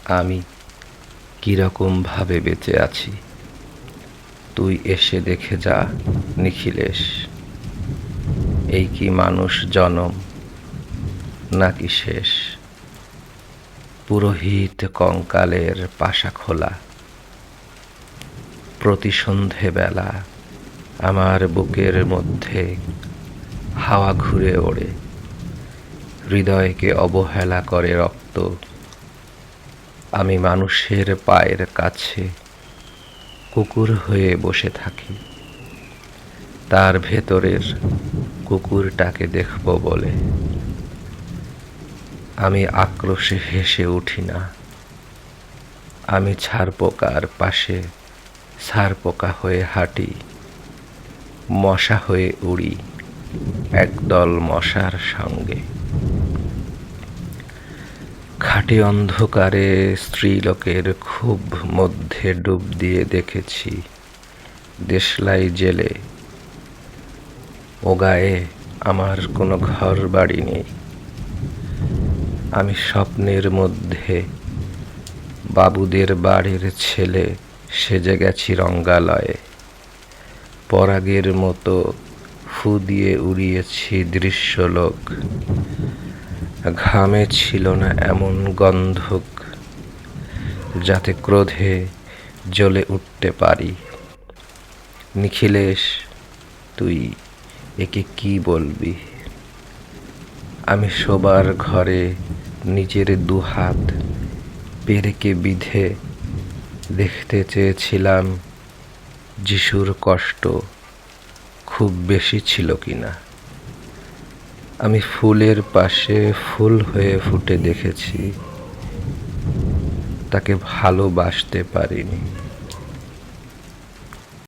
আমি কিরকম ভাবে বেঁচে আছি তুই এসে দেখে যা নিখিলেশ। এই কি মানুষ জনম নাকি শেষ? পুরোহিত কঙ্কালের পাশা খোলা। প্রতি সন্ধে বেলা আমার বুকের মধ্যে হাওয়া ঘুরে ওড়ে, হৃদয়কে অবহেলা করে রক্ত। আমি মানুষের পায়ের কাছে কুকুর হয়ে বসে থাকি, তার ভেতরের কুকুরটাকে দেখব বলে। আমি আক্রোশে হেসে উঠি না, আমি ছারপোকার পাশে ছারপোকা হয়ে হাঁটি, মশা হয়ে উড়ি একদল মশার সঙ্গে। খাঁটি অন্ধকারে স্ত্রীলোকের খুব মধ্যে ডুব দিয়ে দেখেছি দেশলাই জেলে। ও গায়ে আমার কোনো ঘর বাড়ি নেই। আমি স্বপ্নের মধ্যে বাবুদের বাড়ির ছেলে সেজে গেছি রঙ্গালয়ে। পরাগের মতো ফু দিয়ে উড়িয়েছি দৃশ্যলোক। ঘামে ছিল না এমন গন্ধক যাতে ক্রোধে জ্বলে উঠতে পারি। নিখিলেশ, তুই একে কি বলবি? আমি শোবার ঘরে নিজের দুহাত পেরেকে বিধে দেখতে চেয়েছিলাম যিশুর কষ্ট খুব বেশি ছিল কিনা। আমি ফুলের পাশে ফুল হয়ে ফুটে দেখেছি, তাকে ভালোবাসতে পারিনি।